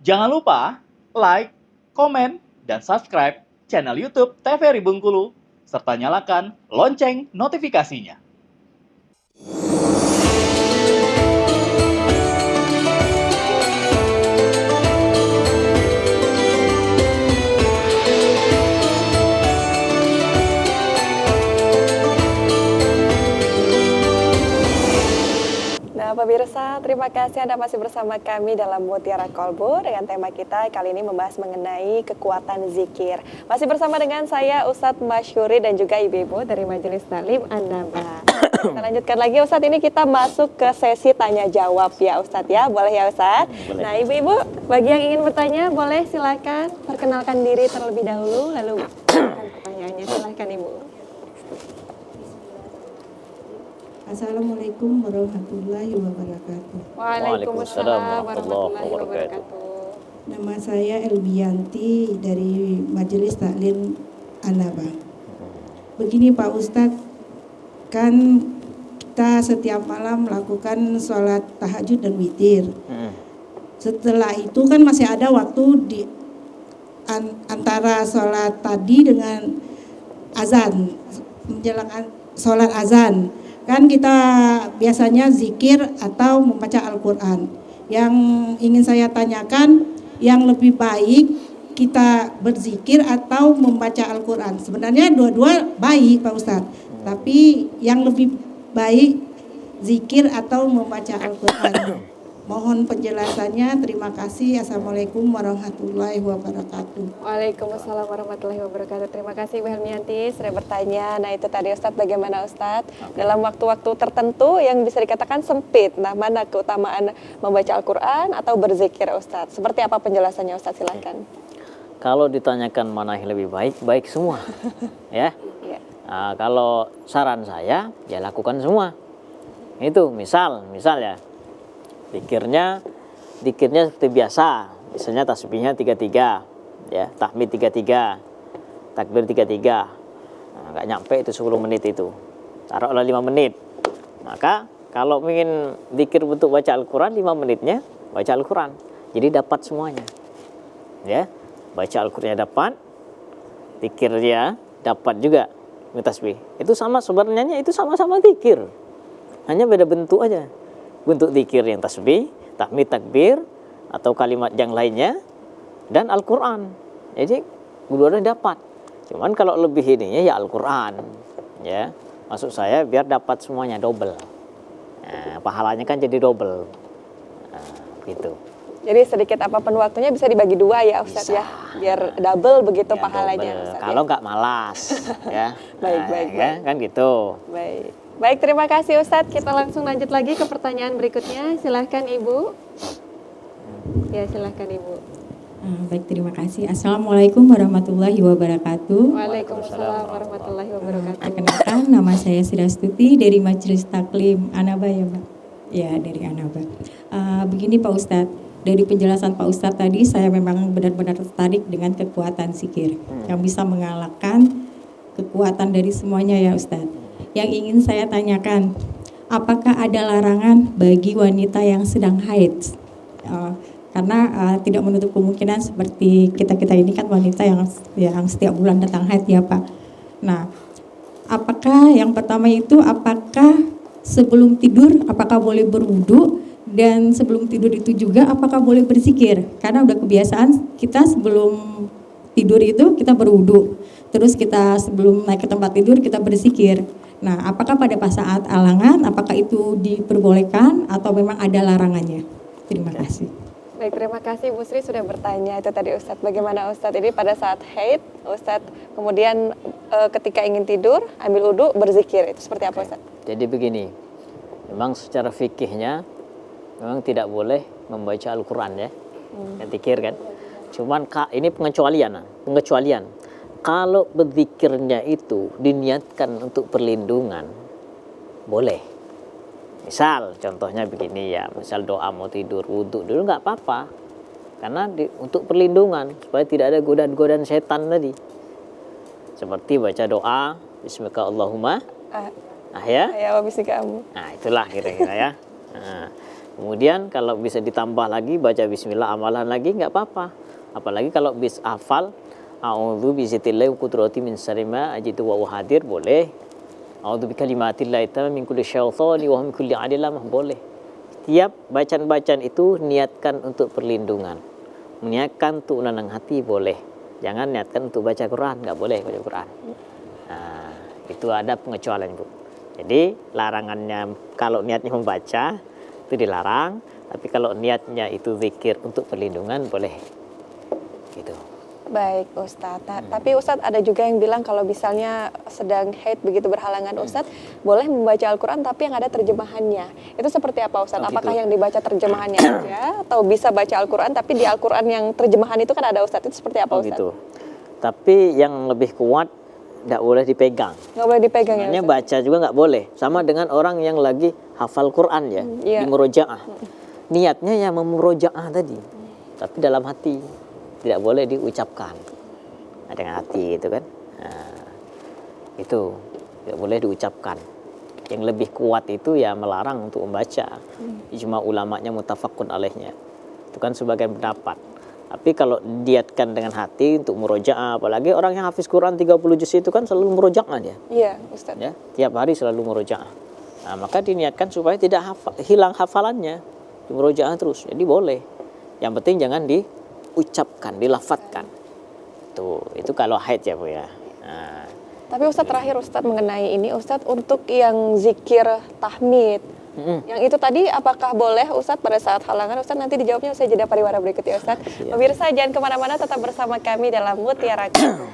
Jangan lupa like, komen, dan subscribe channel YouTube TVRI Bengkulu, serta nyalakan lonceng notifikasinya. Nah, pemirsa, terima kasih Anda masih bersama kami dalam Mutiara Kolbu dengan tema kita kali ini membahas mengenai kekuatan zikir. Masih bersama dengan saya Ustadz Masyuri dan juga ibu-ibu dari Majelis Taklim An-Naba. Kita lanjutkan lagi Ustadz, ini kita masuk ke sesi tanya jawab ya Ustadz ya, boleh ya Ustadz? Nah, ibu-ibu bagi yang ingin bertanya boleh silakan perkenalkan diri terlebih dahulu lalu pertanyaannya, silakan Ibu. Assalamualaikum warahmatullahi wabarakatuh. Waalaikumsalam warahmatullahi wabarakatuh. Nama saya Elbianti dari Majelis Taklim An-Naba. Begini Pak Ustadz, kan kita setiap malam melakukan sholat tahajud dan witir. Setelah itu kan masih ada waktu di antara sholat tadi dengan azan, menjelang sholat azan. Kan kita biasanya zikir atau membaca Al-Quran. Yang ingin saya tanyakan, yang lebih baik kita berzikir atau membaca Al-Quran? Sebenarnya dua-dua baik Pak Ustadz, tapi yang lebih baik zikir atau membaca Al-Quran. Mohon penjelasannya, terima kasih. Assalamualaikum warahmatullahi wabarakatuh. Waalaikumsalam warahmatullahi wabarakatuh. Terima kasih Ibu Helmianti sudah bertanya. Nah itu tadi Ustadz, bagaimana Ustadz? Dalam waktu-waktu tertentu yang bisa dikatakan sempit, nah mana keutamaan membaca Al-Quran atau berzikir Ustadz? Seperti apa penjelasannya Ustadz? Silakan. Kalau ditanyakan mana yang lebih baik, baik semua. Ya. Nah, kalau saran saya, ya lakukan semua. Itu misal ya. Dikirnya seperti biasa, misalnya tasbihnya 33, ya, tahmid 33, takbir 33. Nah, nggak nyampe itu 10 menit itu. Taruhlah 5 menit. Maka kalau ingin zikir untuk baca Al-Quran 5 menitnya baca Al-Quran. Jadi dapat semuanya. Ya, baca Al-Qurannya dapat, zikirnya dapat juga, tasbih. Itu sama sebenarnya, itu sama-sama zikir. Hanya beda bentuk aja. Bentuk zikir yang tasbih, tahmid, takbir, atau kalimat yang lainnya, dan Al-Quran. Jadi dua-duanya dapat. Cuman kalau lebih ininya ya Al-Quran. Ya, maksud saya biar dapat semuanya double. Nah, pahalanya kan jadi double. Nah, gitu. Jadi sedikit apapun waktunya bisa dibagi dua ya Ustadz ya, biar double begitu Ya, pahalanya double. Ustadz. Kalau nggak malas, ya. Baik. Kan gitu. Baik, terima kasih Ustadz. Kita langsung lanjut lagi ke pertanyaan berikutnya. Silahkan Ibu. Ya, silahkan Ibu. Baik, terima kasih. Assalamualaikum warahmatullahi wabarakatuh. Waalaikumsalam warahmatullahi wabarakatuh. Perkenalkan, nama saya Sirastuti dari Majelis Taklim An-Naba ya Mbak. Ya, dari An-Naba. Begini Pak Ustadz, dari penjelasan Pak Ustadz tadi saya memang benar-benar tertarik dengan kekuatan zikir yang bisa mengalahkan kekuatan dari semuanya ya Ustadz. Yang ingin saya tanyakan, apakah ada larangan bagi wanita yang sedang haid? Karena tidak menutup kemungkinan seperti kita ini kan wanita yang setiap bulan datang haid ya Pak. Nah, apakah yang pertama itu apakah sebelum tidur apakah boleh berwudu, dan sebelum tidur itu juga apakah boleh berzikir? Karena udah kebiasaan kita sebelum tidur itu kita berwudu, terus kita sebelum naik ke tempat tidur kita berzikir. Nah, apakah pada saat alangan, apakah itu diperbolehkan atau memang ada larangannya? Terima kasih. Baik, terima kasih Bu Sri sudah bertanya. Itu tadi Ustadz, bagaimana Ustadz ini pada saat haid, Ustadz kemudian ketika ingin tidur, ambil wudhu, berzikir. Itu seperti apa Ustadz? Jadi begini, memang secara fikihnya memang tidak boleh membaca Al-Quran ya, zikir kan. Cuman ini pengecualian. Kalau berzikirnya itu diniatkan untuk perlindungan, boleh. Misal contohnya begini ya, misal doa mau tidur, wudhu dulu nggak apa-apa. Karena untuk perlindungan, supaya tidak ada godaan-godaan setan tadi. Seperti baca doa, Bismika Allahumma, Ya, wabisi kamu. Nah itulah kira-kira ya. Nah, Kemudian kalau bisa ditambah lagi baca bismillah amalan lagi nggak apa-apa. Apalagi kalau bis hafal a'udzu bizatillahi wa qudrati min syarri ma ajidu wa hadir boleh. A'udzu bikalimatillahi tamma min kulli syaitani wa min kulli adillah boleh. Setiap bacaan-bacaan itu niatkan untuk perlindungan. Niatkan untuk menenang hati boleh. Jangan niatkan untuk baca Quran, nggak boleh baca Quran. Nah, itu ada pengecualian, Bu. Jadi larangannya kalau niatnya membaca itu dilarang, tapi kalau niatnya itu zikir untuk perlindungan boleh. Gitu. Baik Ustadz, tapi Ustadz ada juga yang bilang kalau misalnya sedang haid begitu berhalangan Ustadz, boleh membaca Al-Quran tapi yang ada terjemahannya. Itu seperti apa Ustadz? Oh, Apakah gitu. yang dibaca terjemahannya aja atau bisa baca Al-Quran tapi di Al-Quran yang terjemahan itu kan ada Ustadz, itu seperti apa Oh Ustadz? gitu. Tapi yang lebih kuat nggak boleh dipegang. Nggak boleh dipegang ya Makanya Ustadz? baca juga nggak boleh. Sama dengan orang yang lagi hafal Quran ya, iya. di murojaah. Niatnya yang memurojaah tadi, tapi dalam hati. Tidak boleh diucapkan dengan hati gitu kan. Nah, itu tidak boleh diucapkan. Yang lebih kuat itu ya melarang untuk membaca. Ijma ulamanya mutafakun alaihnya. Itu kan sebagian pendapat. Tapi kalau diatkan dengan hati untuk murojaah, apalagi orang yang hafiz Quran 30 juz itu kan selalu murojaah dia. Iya Ustadz. Ya, tiap hari selalu murojaah. Nah, maka diniatkan supaya tidak hilang hafalannya. Murojaah terus. Jadi boleh. Yang penting jangan diucapkan, dilafadzkan. Itu kalau haid ya Bu ya. Nah, Tapi Ustadz terakhir Ustadz mengenai ini Ustadz, untuk yang zikir tahmid, yang itu tadi apakah boleh Ustadz pada saat halangan? Ustadz nanti dijawabnya usai jeda pariwara berikut ya Ustadz. Pemirsa jangan kemana-mana, tetap bersama kami dalam Mutiara Kalbu.